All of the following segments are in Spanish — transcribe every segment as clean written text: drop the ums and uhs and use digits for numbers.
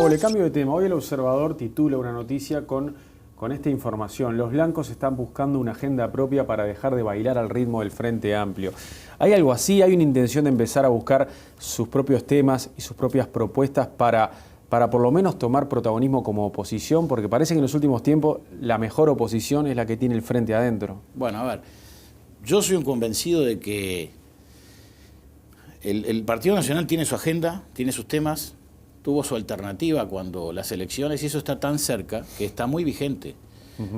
Gustavo, le cambio de tema. Hoy El Observador titula una noticia con esta información. Los blancos están buscando una agenda propia para dejar de bailar al ritmo del Frente Amplio. ¿Hay algo así? ¿Hay una intención de empezar a buscar sus propios temas y sus propias propuestas para por lo menos tomar protagonismo como oposición? Porque parece que en los últimos tiempos la mejor oposición es la que tiene el Frente adentro. Bueno, a ver, yo soy un convencido de que el Partido Nacional tiene su agenda, tiene sus temas, tuvo su alternativa cuando las elecciones, y eso está tan cerca que está muy vigente.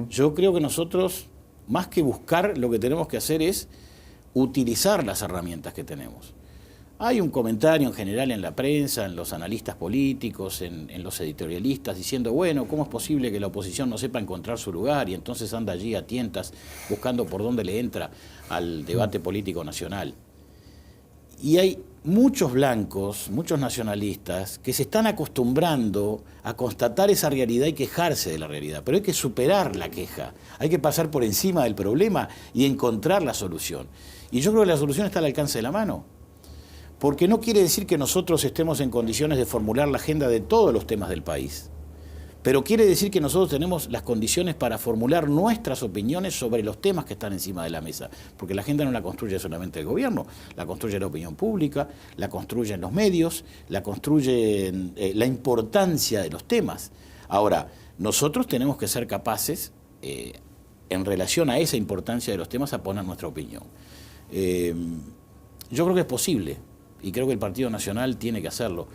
Yo creo que nosotros, más que buscar, lo que tenemos que hacer es utilizar las herramientas que tenemos. Hay un comentario en general en la prensa, en los analistas políticos, en los editorialistas, diciendo, bueno, ¿cómo es posible que la oposición no sepa encontrar su lugar y entonces anda allí a tientas buscando por dónde le entra al debate político nacional? Y hay muchos blancos, muchos nacionalistas, que se están acostumbrando a constatar esa realidad y quejarse de la realidad. Pero hay que superar la queja, hay que pasar por encima del problema y encontrar la solución. Y yo creo que la solución está al alcance de la mano. Porque no quiere decir que nosotros estemos en condiciones de formular la agenda de todos los temas del país. Pero quiere decir que nosotros tenemos las condiciones para formular nuestras opiniones sobre los temas que están encima de la mesa. Porque la agenda no la construye solamente el gobierno, la construye la opinión pública, la construyen los medios, la construye la importancia de los temas. Ahora, nosotros tenemos que ser capaces, en relación a esa importancia de los temas, a poner nuestra opinión. Yo creo que es posible, y creo que el Partido Nacional tiene que hacerlo.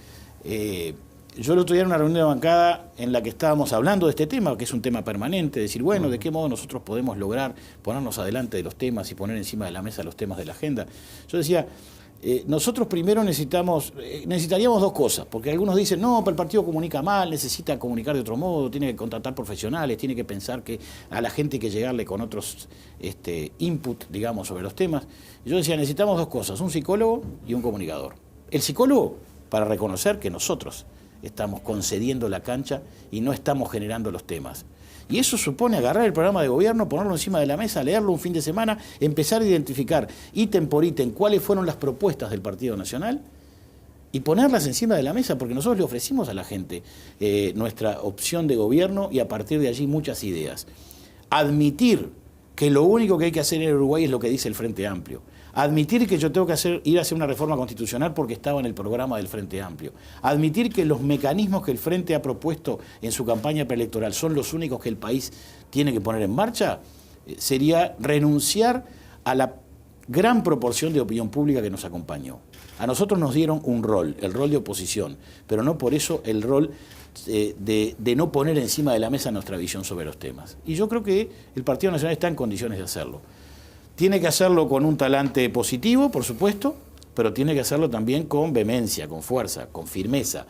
Yo el otro día en una reunión de bancada en la que estábamos hablando de este tema, que es un tema permanente, decir, bueno, ¿de qué modo nosotros podemos lograr ponernos adelante de los temas y poner encima de la mesa los temas de la agenda? Yo decía, nosotros primero necesitaríamos dos cosas, porque algunos dicen, no, pero el partido comunica mal, necesita comunicar de otro modo, tiene que contratar profesionales, tiene que pensar que a la gente hay que llegarle con otros input, digamos, sobre los temas. Y yo decía, necesitamos dos cosas, un psicólogo y un comunicador. El psicólogo, para reconocer que nosotros estamos concediendo la cancha y no estamos generando los temas. Y eso supone agarrar el programa de gobierno, ponerlo encima de la mesa, leerlo un fin de semana, empezar a identificar ítem por ítem cuáles fueron las propuestas del Partido Nacional y ponerlas encima de la mesa, porque nosotros le ofrecimos a la gente nuestra opción de gobierno y a partir de allí muchas ideas. Admitir que lo único que hay que hacer en Uruguay es lo que dice el Frente Amplio. Admitir que yo tengo que ir a hacer una reforma constitucional porque estaba en el programa del Frente Amplio. Admitir que los mecanismos que el Frente ha propuesto en su campaña preelectoral son los únicos que el país tiene que poner en marcha, sería renunciar a la gran proporción de opinión pública que nos acompañó. A nosotros nos dieron un rol, el rol de oposición, pero no por eso el rol de no poner encima de la mesa nuestra visión sobre los temas. Y yo creo que el Partido Nacional está en condiciones de hacerlo. Tiene que hacerlo con un talante positivo, por supuesto, pero tiene que hacerlo también con vehemencia, con fuerza, con firmeza,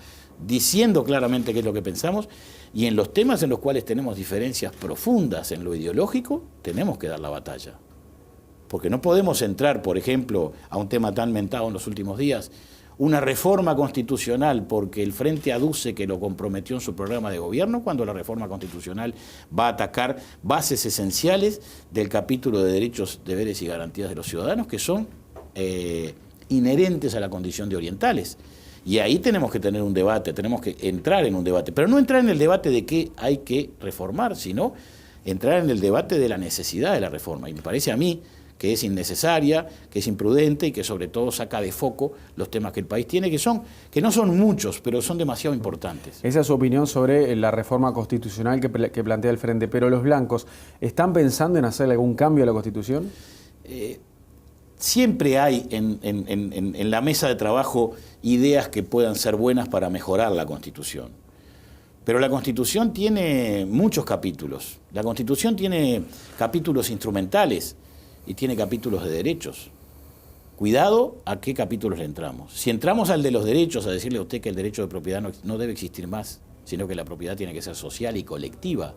diciendo claramente qué es lo que pensamos, y en los temas en los cuales tenemos diferencias profundas en lo ideológico, tenemos que dar la batalla. Porque no podemos entrar, por ejemplo, a un tema tan mentado en los últimos días, una reforma constitucional porque el Frente aduce que lo comprometió en su programa de gobierno, cuando la reforma constitucional va a atacar bases esenciales del capítulo de derechos, deberes y garantías de los ciudadanos, que son inherentes a la condición de orientales. Y ahí tenemos que tener un debate, tenemos que entrar en un debate, pero no entrar en el debate de qué hay que reformar, sino entrar en el debate de la necesidad de la reforma. Y me parece a mí que es innecesaria, que es imprudente y que sobre todo saca de foco los temas que el país tiene, que no son muchos, pero son demasiado importantes. Esa es su opinión sobre la reforma constitucional que plantea el Frente. Pero los blancos, ¿están pensando en hacer algún cambio a la Constitución? Siempre hay en la mesa de trabajo ideas que puedan ser buenas para mejorar la Constitución. Pero la Constitución tiene muchos capítulos. La Constitución tiene capítulos instrumentales y tiene capítulos de derechos. Cuidado a qué capítulos le entramos. Si entramos al de los derechos, a decirle a usted que el derecho de propiedad no debe existir más, sino que la propiedad tiene que ser social y colectiva,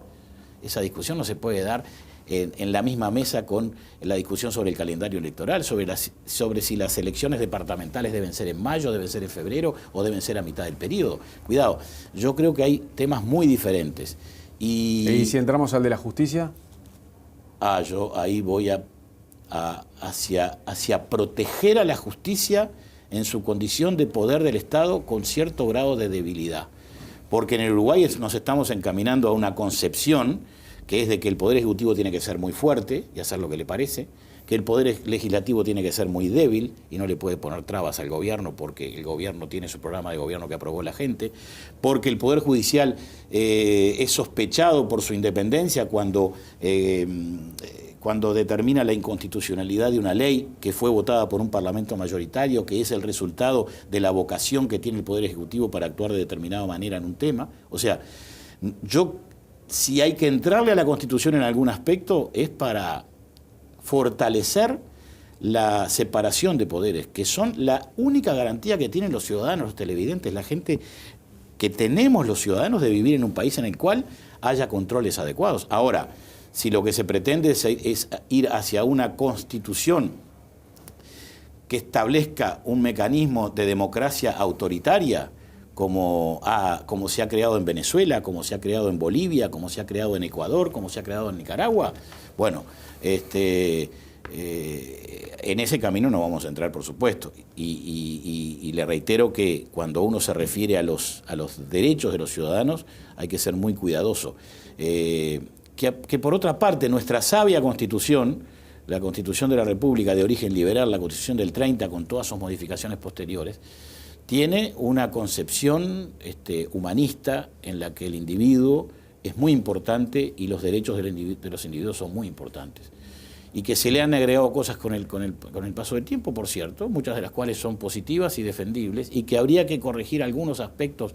esa discusión no se puede dar en la misma mesa con la discusión sobre el calendario electoral, sobre si las elecciones departamentales deben ser en mayo, deben ser en febrero o deben ser a mitad del periodo. Cuidado, yo creo que hay temas muy diferentes. ¿Y si entramos al de la justicia? Yo ahí voy hacia proteger a la justicia en su condición de poder del Estado con cierto grado de debilidad. porque en el Uruguay nos estamos encaminando a una concepción que es de que el Poder Ejecutivo tiene que ser muy fuerte y hacer lo que le parece, que el Poder Legislativo tiene que ser muy débil y no le puede poner trabas al gobierno porque el gobierno tiene su programa de gobierno que aprobó la gente, porque el Poder Judicial es sospechado por su independencia cuando determina la inconstitucionalidad de una ley que fue votada por un parlamento mayoritario, que es el resultado de la vocación que tiene el Poder Ejecutivo para actuar de determinada manera en un tema. O sea, si hay que entrarle a la Constitución en algún aspecto, es para fortalecer la separación de poderes, que son la única garantía que tienen los ciudadanos, los televidentes, la gente que tenemos los ciudadanos de vivir en un país en el cual haya controles adecuados. Ahora, si lo que se pretende es ir hacia una constitución que establezca un mecanismo de democracia autoritaria, como se ha creado en Venezuela, como se ha creado en Bolivia, como se ha creado en Ecuador, como se ha creado en Nicaragua, bueno, en ese camino no vamos a entrar, por supuesto. Y le reitero que cuando uno se refiere a los derechos de los ciudadanos, hay que ser muy cuidadoso. Que por otra parte, nuestra sabia Constitución, la Constitución de la República de origen liberal, la Constitución del 30, con todas sus modificaciones posteriores, tiene una concepción humanista en la que el individuo es muy importante y los derechos de los individuos son muy importantes. Y que se le han agregado cosas con el paso del tiempo, por cierto, muchas de las cuales son positivas y defendibles, y que habría que corregir algunos aspectos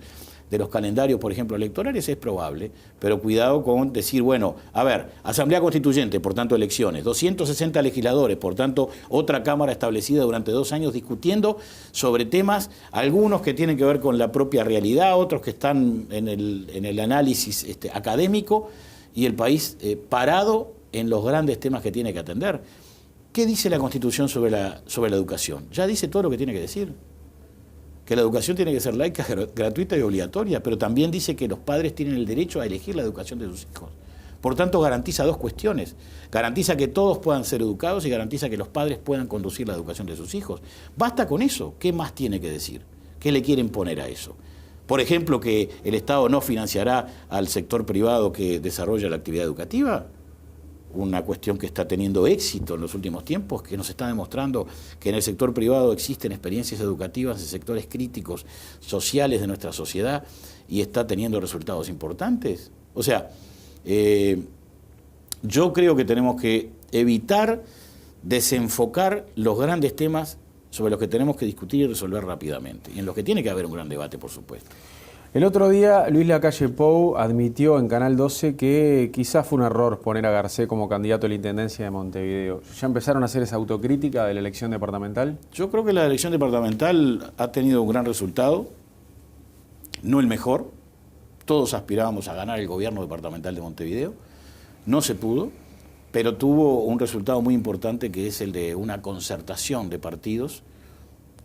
de los calendarios, por ejemplo, electorales, es probable, pero cuidado con decir, bueno, a ver, Asamblea Constituyente, por tanto elecciones, 260 legisladores, por tanto otra Cámara establecida durante 2 años discutiendo sobre temas, algunos que tienen que ver con la propia realidad, otros que están en el análisis académico, y el país parado en los grandes temas que tiene que atender. ¿Qué dice la Constitución sobre la educación? Ya dice todo lo que tiene que decir. Que la educación tiene que ser laica, gratuita y obligatoria, pero también dice que los padres tienen el derecho a elegir la educación de sus hijos. Por tanto, garantiza 2 cuestiones. Garantiza que todos puedan ser educados y garantiza que los padres puedan conducir la educación de sus hijos. Basta con eso. ¿Qué más tiene que decir? ¿Qué le quieren poner a eso? Por ejemplo, que el Estado no financiará al sector privado que desarrolla la actividad educativa. Una cuestión que está teniendo éxito en los últimos tiempos, que nos está demostrando que en el sector privado existen experiencias educativas en sectores críticos sociales de nuestra sociedad y está teniendo resultados importantes. O sea, yo creo que tenemos que evitar desenfocar los grandes temas sobre los que tenemos que discutir y resolver rápidamente, y en los que tiene que haber un gran debate, por supuesto. El otro día, Luis Lacalle Pou admitió en Canal 12 que quizás fue un error poner a Garcés como candidato a la Intendencia de Montevideo. ¿Ya empezaron a hacer esa autocrítica de la elección departamental? Yo creo que la elección departamental ha tenido un gran resultado, no el mejor. Todos aspirábamos a ganar el gobierno departamental de Montevideo. No se pudo, pero tuvo un resultado muy importante, que es el de una concertación de partidos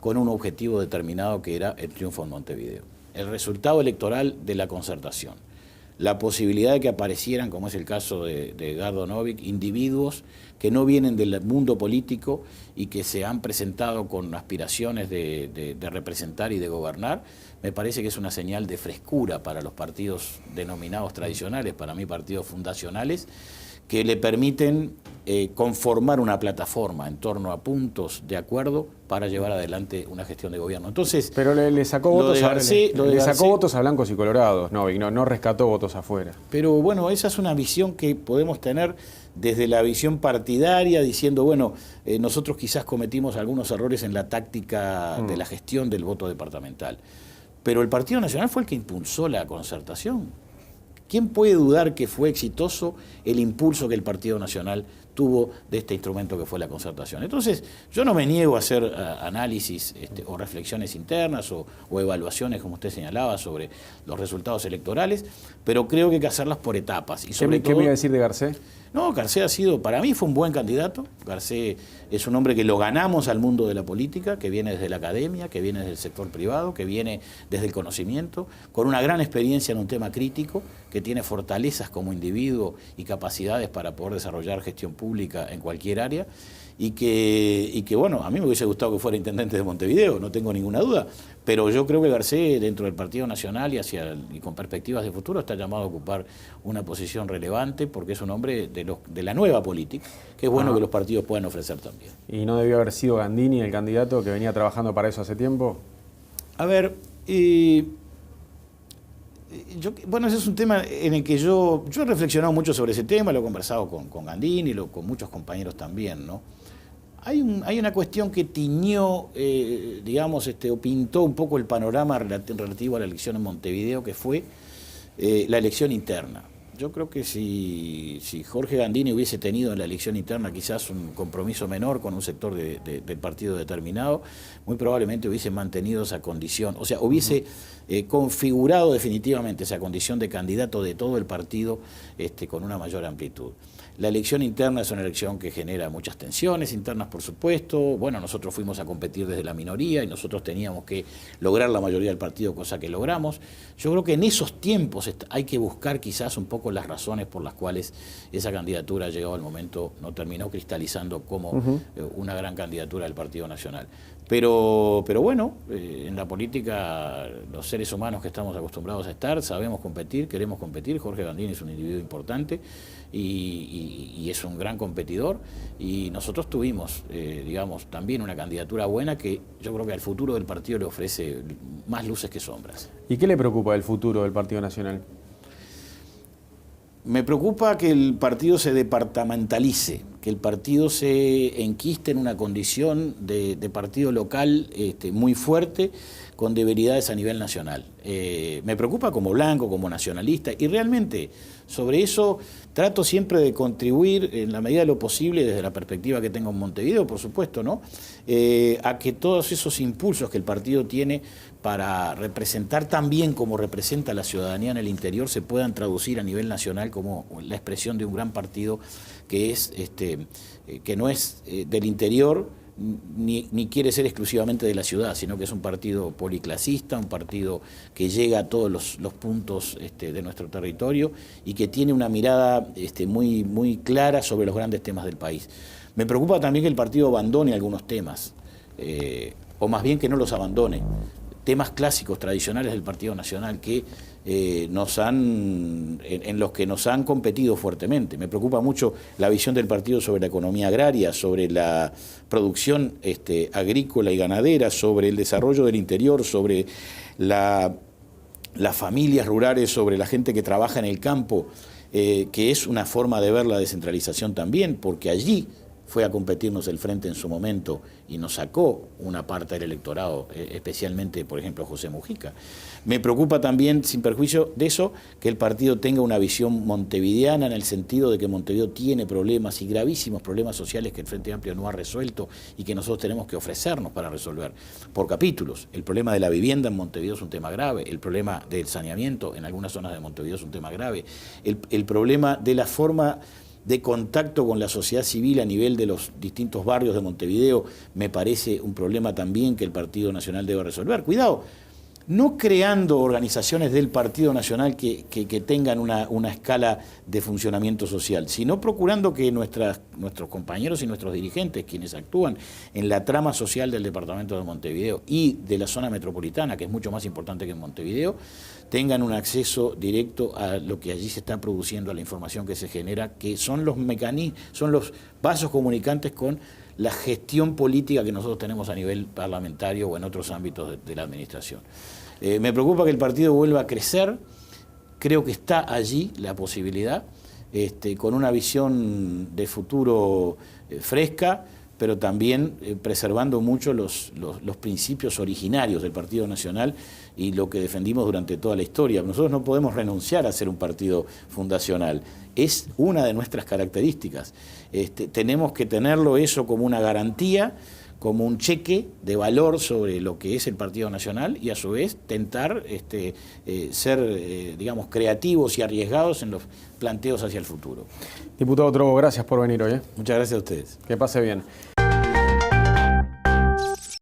con un objetivo determinado, que era el triunfo en Montevideo. El resultado electoral de la concertación, la posibilidad de que aparecieran, como es el caso de Edgardo Novick, individuos que no vienen del mundo político y que se han presentado con aspiraciones de representar y de gobernar, me parece que es una señal de frescura para los partidos denominados tradicionales, para mí partidos fundacionales, que le permiten conformar una plataforma en torno a puntos de acuerdo para llevar adelante una gestión de gobierno. Entonces, pero le sacó votos a blancos y colorados, no rescató votos afuera. Pero bueno, esa es una visión que podemos tener desde la visión partidaria, diciendo, bueno, nosotros quizás cometimos algunos errores en la táctica de la gestión del voto departamental. Pero el Partido Nacional fue el que impulsó la concertación. ¿Quién puede dudar que fue exitoso el impulso que el Partido Nacional tuvo de este instrumento que fue la concertación? Entonces, yo no me niego a hacer análisis o reflexiones internas o evaluaciones, como usted señalaba, sobre los resultados electorales, pero creo que hay que hacerlas por etapas. Y sobre ¿Qué me iba a decir de Garcés? No, Garcés para mí fue un buen candidato. Garcés es un hombre que lo ganamos al mundo de la política, que viene desde la academia, que viene desde el sector privado, que viene desde el conocimiento, con una gran experiencia en un tema crítico, que tiene fortalezas como individuo y capacidades para poder desarrollar gestión pública pública en cualquier área, y que bueno, a mí me hubiese gustado que fuera intendente de Montevideo, no tengo ninguna duda, pero yo creo que Garcés, dentro del Partido Nacional y con perspectivas de futuro, está llamado a ocupar una posición relevante, porque es un hombre de la nueva política, que es bueno que los partidos puedan ofrecer también. ¿Y no debió haber sido Gandini el candidato que venía trabajando para eso hace tiempo? A ver, bueno, ese es un tema en el que yo he reflexionado mucho sobre ese tema, lo he conversado con Gandini, con muchos compañeros también, ¿no? Hay una cuestión que tiñó, digamos, o pintó un poco el panorama relativo a la elección en Montevideo, que fue la elección interna. Yo creo que si Jorge Gandini hubiese tenido en la elección interna quizás un compromiso menor con un sector del partido determinado, muy probablemente hubiese mantenido esa condición, o sea, hubiese configurado definitivamente esa condición de candidato de todo el partido con una mayor amplitud. La elección interna es una elección que genera muchas tensiones internas, por supuesto. Bueno, nosotros fuimos a competir desde la minoría y nosotros teníamos que lograr la mayoría del partido, cosa que logramos. Yo creo que en esos tiempos hay que buscar quizás un poco las razones por las cuales esa candidatura llegó al momento, no terminó cristalizando como una gran candidatura del Partido Nacional. Pero bueno, en la política los seres humanos que estamos acostumbrados a estar, sabemos competir, queremos competir. Jorge Gandini es un individuo importante y es un gran competidor, y nosotros tuvimos, digamos, también una candidatura buena que yo creo que al futuro del partido le ofrece más luces que sombras. ¿Y qué le preocupa del futuro del Partido Nacional? Me preocupa que el partido se departamentalice, que el partido se enquiste en una condición de partido local muy fuerte, con debilidades a nivel nacional. Me preocupa como blanco, como nacionalista, y realmente sobre eso trato siempre de contribuir en la medida de lo posible, desde la perspectiva que tengo en Montevideo, por supuesto, ¿no? A que todos esos impulsos que el partido tiene para representar tan bien como representa la ciudadanía en el interior se puedan traducir a nivel nacional como la expresión de un gran partido que es que no es del interior, ni quiere ser exclusivamente de la ciudad, sino que es un partido policlasista, un partido que llega a todos los puntos de nuestro territorio y que tiene una mirada muy, muy clara sobre los grandes temas del país. Me preocupa también que el partido abandone algunos temas, o más bien que no los abandone. Temas clásicos, tradicionales del Partido Nacional que en los que nos han competido fuertemente. Me preocupa mucho la visión del partido sobre la economía agraria, sobre la producción agrícola y ganadera, sobre el desarrollo del interior, sobre las familias rurales, sobre la gente que trabaja en el campo, que es una forma de ver la descentralización también, porque allí fue a competirnos el Frente en su momento y nos sacó una parte del electorado, especialmente, por ejemplo, José Mujica. Me preocupa también, sin perjuicio de eso, que el partido tenga una visión montevideana, en el sentido de que Montevideo tiene problemas y gravísimos problemas sociales que el Frente Amplio no ha resuelto y que nosotros tenemos que ofrecernos para resolver por capítulos. El problema de la vivienda en Montevideo es un tema grave, el problema del saneamiento en algunas zonas de Montevideo es un tema grave, el problema de la forma de contacto con la sociedad civil a nivel de los distintos barrios de Montevideo me parece un problema también que el Partido Nacional debe resolver. Cuidado, no creando organizaciones del Partido Nacional que tengan una escala de funcionamiento social, sino procurando que nuestros compañeros y nuestros dirigentes, quienes actúan en la trama social del departamento de Montevideo y de la zona metropolitana, que es mucho más importante que en Montevideo, tengan un acceso directo a lo que allí se está produciendo, a la información que se genera, que son los mecanismos, son los vasos comunicantes con la gestión política que nosotros tenemos a nivel parlamentario o en otros ámbitos de la administración. Me preocupa que el partido vuelva a crecer, creo que está allí la posibilidad, con una visión de futuro fresca, pero también preservando mucho los principios originarios del Partido Nacional y lo que defendimos durante toda la historia. Nosotros no podemos renunciar a ser un partido fundacional, es una de nuestras características. Tenemos que tenerlo eso como una garantía, como un cheque de valor sobre lo que es el Partido Nacional y a su vez tentar ser, digamos, creativos y arriesgados en los planteos hacia el futuro. Diputado Trovo, gracias por venir hoy. Muchas gracias a ustedes. Que pase bien.